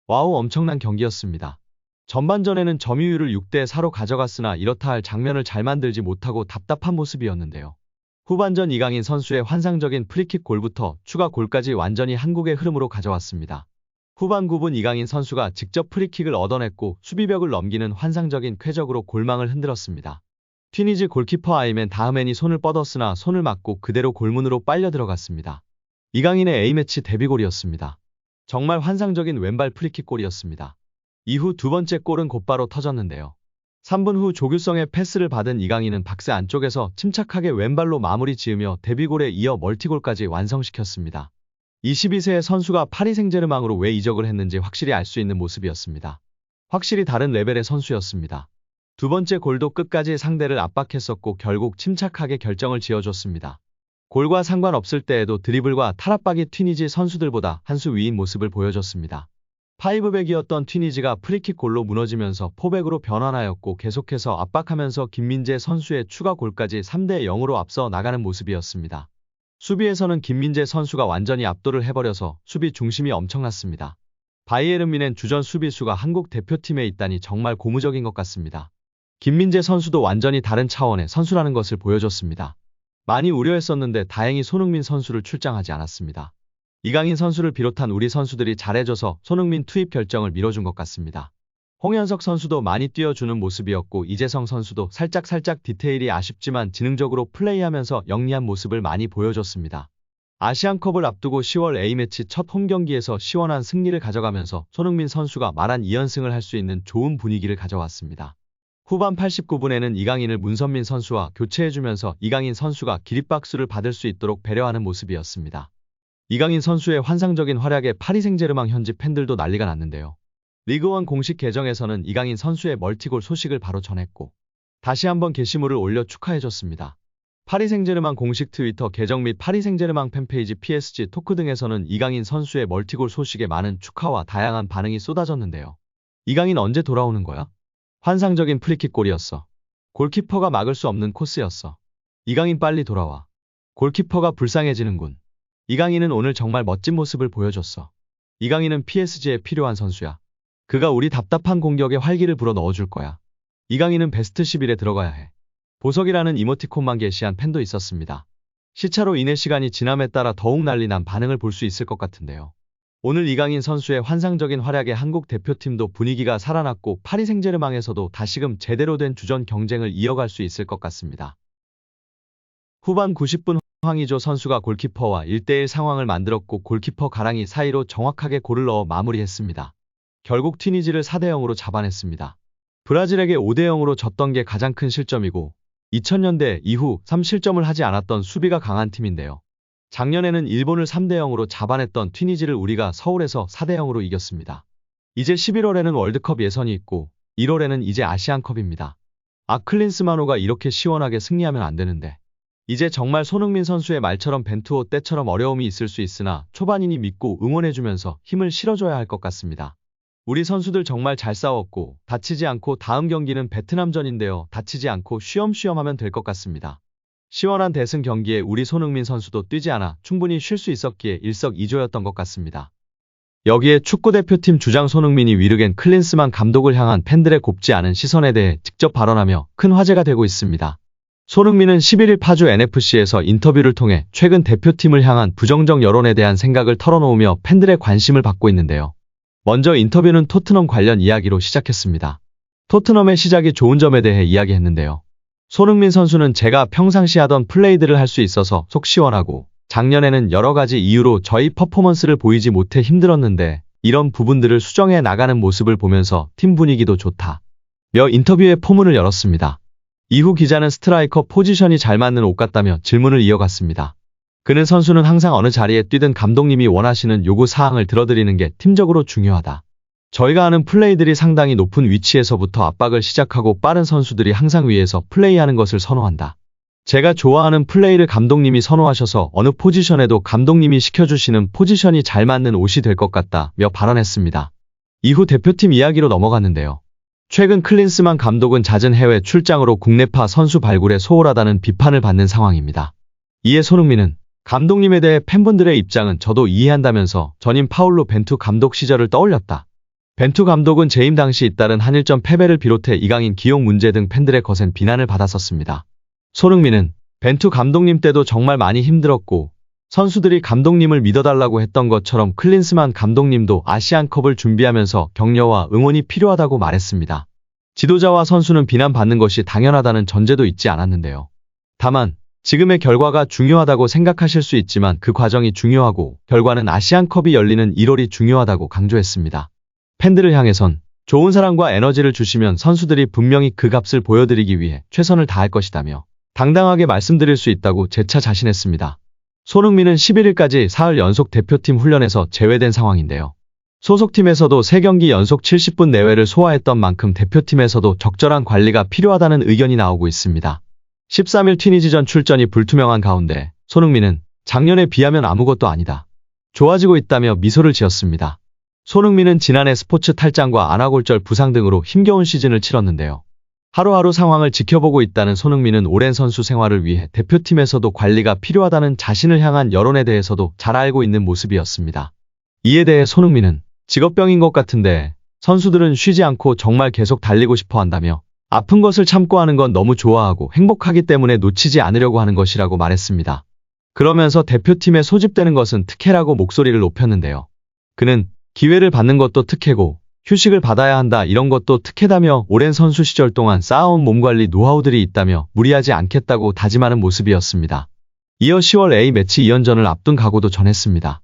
와우, 엄청난 경기였습니다. 전반전에는 점유율을 6대4로 가져갔으나 이렇다 할 장면을 잘 만들지 못하고 답답한 모습이었는데요. 후반전 이강인 선수의 환상적인 프리킥 골부터 추가 골까지 완전히 한국의 흐름으로 가져왔습니다. 후반 9분 이강인 선수가 직접 프리킥을 얻어냈고 수비벽을 넘기는 환상적인 쾌적으로 골망을 흔들었습니다. 튀니지 골키퍼 아이맨 다흐맨이 손을 뻗었으나 손을 맞고 그대로 골문으로 빨려 들어갔습니다. 이강인의 A매치 데뷔골이었습니다. 정말 환상적인 왼발 프리킥 골이었습니다. 이후 두 번째 골은 곧바로 터졌는데요. 3분 후 조규성의 패스를 받은 이강인은 박스 안쪽에서 침착하게 왼발로 마무리 지으며 데뷔골에 이어 멀티골까지 완성시켰습니다. 22세의 선수가 파리 생제르맹으로 왜 이적을 했는지 확실히 알 수 있는 모습이었습니다. 확실히 다른 레벨의 선수였습니다. 두 번째 골도 끝까지 상대를 압박했었고 결국 침착하게 결정을 지어줬습니다. 골과 상관없을 때에도 드리블과 탈압박이 튀니지 선수들보다 한 수 위인 모습을 보여줬습니다. 파이브백이었던 튀니지가 프리킥 골로 무너지면서 포백으로 변환하였고 계속해서 압박하면서 김민재 선수의 추가 골까지 3대0으로 앞서 나가는 모습이었습니다. 수비에서는 김민재 선수가 완전히 압도를 해버려서 수비 중심이 엄청났습니다. 바이에른 뮌헨 주전 수비수가 한국 대표팀에 있다니 정말 고무적인 것 같습니다. 김민재 선수도 완전히 다른 차원의 선수라는 것을 보여줬습니다. 많이 우려했었는데 다행히 손흥민 선수를 출장하지 않았습니다. 이강인 선수를 비롯한 우리 선수들이 잘해줘서 손흥민 투입 결정을 미뤄준 것 같습니다. 홍현석 선수도 많이 뛰어주는 모습이었고 이재성 선수도 살짝 디테일이 아쉽지만 지능적으로 플레이하면서 영리한 모습을 많이 보여줬습니다. 아시안컵을 앞두고 10월 A매치 첫 홈경기에서 시원한 승리를 가져가면서 손흥민 선수가 말한 2연승을 할 수 있는 좋은 분위기를 가져왔습니다. 후반 89분에는 이강인을 문선민 선수와 교체해주면서 이강인 선수가 기립박수를 받을 수 있도록 배려하는 모습이었습니다. 이강인 선수의 환상적인 활약에 파리 생제르맹 현지 팬들도 난리가 났는데요. 리그원 공식 계정에서는 이강인 선수의 멀티골 소식을 바로 전했고 다시 한번 게시물을 올려 축하해줬습니다. 파리 생제르맹 공식 트위터 계정 및 파리 생제르맹 팬페이지 PSG 토크 등에서는 이강인 선수의 멀티골 소식에 많은 축하와 다양한 반응이 쏟아졌는데요. 이강인 언제 돌아오는 거야? 환상적인 프리킥 골이었어. 골키퍼가 막을 수 없는 코스였어. 이강인 빨리 돌아와. 골키퍼가 불쌍해지는군. 이강인은 오늘 정말 멋진 모습을 보여줬어. 이강인은 PSG에 필요한 선수야. 그가 우리 답답한 공격에 활기를 불어 넣어줄 거야. 이강인은 베스트 11에 들어가야 해. 보석이라는 이모티콘만 게시한 팬도 있었습니다. 시차로 인해 시간이 지남에 따라 더욱 난리 난 반응을 볼 수 있을 것 같은데요. 오늘 이강인 선수의 환상적인 활약에 한국 대표팀도 분위기가 살아났고 파리 생제르맹에서도 다시금 제대로 된 주전 경쟁을 이어갈 수 있을 것 같습니다. 후반 90분 황의조 선수가 골키퍼와 1대1 상황을 만들었고 골키퍼 가랑이 사이로 정확하게 골을 넣어 마무리했습니다. 결국 튀니지를 4대0으로 잡아냈습니다. 브라질에게 5대0으로 졌던 게 가장 큰 실점이고 2000년대 이후 3실점을 하지 않았던 수비가 강한 팀인데요. 작년에는 일본을 3대0으로 잡아냈던 튀니지를 우리가 서울에서 4대0으로 이겼습니다. 이제 11월에는 월드컵 예선이 있고 1월에는 이제 아시안컵입니다. 클린스만호가 이렇게 시원하게 승리하면 안 되는데 이제 정말 손흥민 선수의 말처럼 벤투호 때처럼 어려움이 있을 수 있으나 초반이니 믿고 응원해주면서 힘을 실어줘야 할 것 같습니다. 우리 선수들 정말 잘 싸웠고 다치지 않고 다음 경기는 베트남전인데요. 다치지 않고 쉬엄쉬엄 하면 될 것 같습니다. 시원한 대승 경기에 우리 손흥민 선수도 뛰지 않아 충분히 쉴 수 있었기에 일석이조였던 것 같습니다. 여기에 축구대표팀 주장 손흥민이 위르겐 클린스만 감독을 향한 팬들의 곱지 않은 시선에 대해 직접 발언하며 큰 화제가 되고 있습니다. 손흥민은 11일 파주 NFC에서 인터뷰를 통해 최근 대표팀을 향한 부정적 여론에 대한 생각을 털어놓으며 팬들의 관심을 받고 있는데요. 먼저 인터뷰는 토트넘 관련 이야기로 시작했습니다. 토트넘의 시작이 좋은 점에 대해 이야기했는데요. 손흥민 선수는 제가 평상시 하던 플레이들을 할 수 있어서 속 시원하고 작년에는 여러 가지 이유로 저희 퍼포먼스를 보이지 못해 힘들었는데 이런 부분들을 수정해 나가는 모습을 보면서 팀 분위기도 좋다. 며 인터뷰의 포문을 열었습니다. 이후 기자는 스트라이커 포지션이 잘 맞는 옷 같다며 질문을 이어갔습니다. 그는 선수는 항상 어느 자리에 뛰든 감독님이 원하시는 요구 사항을 들어드리는 게 팀적으로 중요하다. 저희가 하는 플레이들이 상당히 높은 위치에서부터 압박을 시작하고 빠른 선수들이 항상 위에서 플레이하는 것을 선호한다. 제가 좋아하는 플레이를 감독님이 선호하셔서 어느 포지션에도 감독님이 시켜주시는 포지션이 잘 맞는 옷이 될 것 같다며 발언했습니다. 이후 대표팀 이야기로 넘어갔는데요. 최근 클린스만 감독은 잦은 해외 출장으로 국내파 선수 발굴에 소홀하다는 비판을 받는 상황입니다. 이에 손흥민은 감독님에 대해 팬분들의 입장은 저도 이해한다면서 전임 파울로 벤투 감독 시절을 떠올렸다. 벤투 감독은 재임 당시 잇따른 한일전 패배를 비롯해 이강인 기용 문제 등 팬들의 거센 비난을 받았었습니다. 손흥민은 벤투 감독님 때도 정말 많이 힘들었고 선수들이 감독님을 믿어달라고 했던 것처럼 클린스만 감독님도 아시안컵을 준비하면서 격려와 응원이 필요하다고 말했습니다. 지도자와 선수는 비난받는 것이 당연하다는 전제도 잊지 않았는데요. 다만 지금의 결과가 중요하다고 생각하실 수 있지만 그 과정이 중요하고 결과는 아시안컵이 열리는 1월이 중요하다고 강조했습니다. 팬들을 향해선 좋은 사랑과 에너지를 주시면 선수들이 분명히 그 값을 보여드리기 위해 최선을 다할 것이다며 당당하게 말씀드릴 수 있다고 재차 자신했습니다. 손흥민은 11일까지 사흘 연속 대표팀 훈련에서 제외된 상황인데요. 소속팀에서도 3경기 연속 70분 내외를 소화했던 만큼 대표팀에서도 적절한 관리가 필요하다는 의견이 나오고 있습니다. 13일 튀니지전 출전이 불투명한 가운데 손흥민은 작년에 비하면 아무것도 아니다. 좋아지고 있다며 미소를 지었습니다. 손흥민은 지난해 스포츠 탈장과 안아골절 부상 등으로 힘겨운 시즌을 치렀는데요. 하루하루 상황을 지켜보고 있다는 손흥민은 오랜 선수 생활을 위해 대표팀에서도 관리가 필요하다는 자신을 향한 여론에 대해서도 잘 알고 있는 모습이었습니다. 이에 대해 손흥민은 직업병인 것 같은데 선수들은 쉬지 않고 정말 계속 달리고 싶어 한다며 아픈 것을 참고 하는 건 너무 좋아하고 행복하기 때문에 놓치지 않으려고 하는 것이라고 말했습니다. 그러면서 대표팀에 소집되는 것은 특혜라고 목소리를 높였는데요. 그는 기회를 받는 것도 특혜고 휴식을 받아야 한다 이런 것도 특혜다며 오랜 선수 시절 동안 쌓아온 몸관리 노하우들이 있다며 무리하지 않겠다고 다짐하는 모습이었습니다. 이어 10월 A매치 2연전을 앞둔 각오도 전했습니다.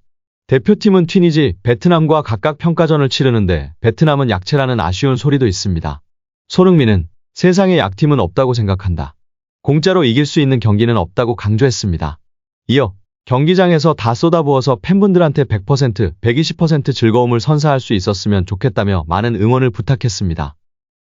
대표팀은 튀니지, 베트남과 각각 평가전을 치르는데 베트남은 약체라는 아쉬운 소리도 있습니다. 손흥민은 세상에 약팀은 없다고 생각한다. 공짜로 이길 수 있는 경기는 없다고 강조했습니다. 이어 경기장에서 다 쏟아부어서 팬분들한테 100%, 120% 즐거움을 선사할 수 있었으면 좋겠다며 많은 응원을 부탁했습니다.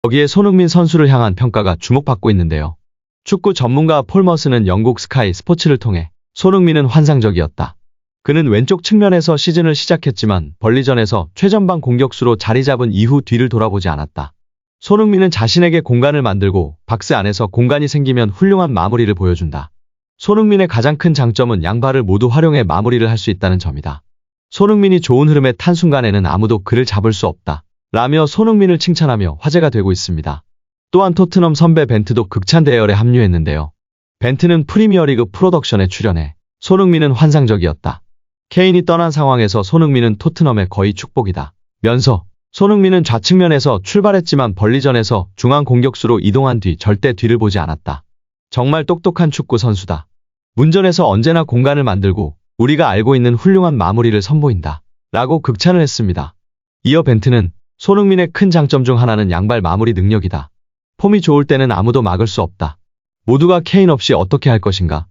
거기에 손흥민 선수를 향한 평가가 주목받고 있는데요. 축구 전문가 폴 머스는 영국 스카이 스포츠를 통해 손흥민은 환상적이었다. 그는 왼쪽 측면에서 시즌을 시작했지만 벌리전에서 최전방 공격수로 자리 잡은 이후 뒤를 돌아보지 않았다. 손흥민은 자신에게 공간을 만들고 박스 안에서 공간이 생기면 훌륭한 마무리를 보여준다. 손흥민의 가장 큰 장점은 양발을 모두 활용해 마무리를 할 수 있다는 점이다. 손흥민이 좋은 흐름에 탄 순간에는 아무도 그를 잡을 수 없다. 라며 손흥민을 칭찬하며 화제가 되고 있습니다. 또한 토트넘 선배 벤트도 극찬 대열에 합류했는데요. 벤트는 프리미어리그 프로덕션에 출연해 손흥민은 환상적이었다. 케인이 떠난 상황에서 손흥민은 토트넘의 거의 축복이다. 면서 손흥민은 좌측면에서 출발했지만 벌리전에서 중앙 공격수로 이동한 뒤 절대 뒤를 보지 않았다. 정말 똑똑한 축구 선수다. 문전에서 언제나 공간을 만들고 우리가 알고 있는 훌륭한 마무리를 선보인다. 라고 극찬을 했습니다. 이어 벤트는 손흥민의 큰 장점 중 하나는 양발 마무리 능력이다. 폼이 좋을 때는 아무도 막을 수 없다. 모두가 케인 없이 어떻게 할 것인가?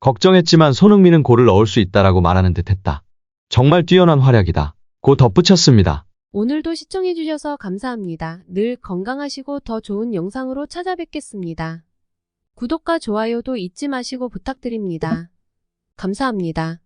걱정했지만 손흥민은 골을 넣을 수 있다라고 말하는 듯했다. 정말 뛰어난 활약이다. 고 덧붙였습니다. 오늘도 시청해주셔서 감사합니다. 늘 건강하시고 더 좋은 영상으로 찾아뵙겠습니다. 구독과 좋아요도 잊지 마시고 부탁드립니다. 감사합니다.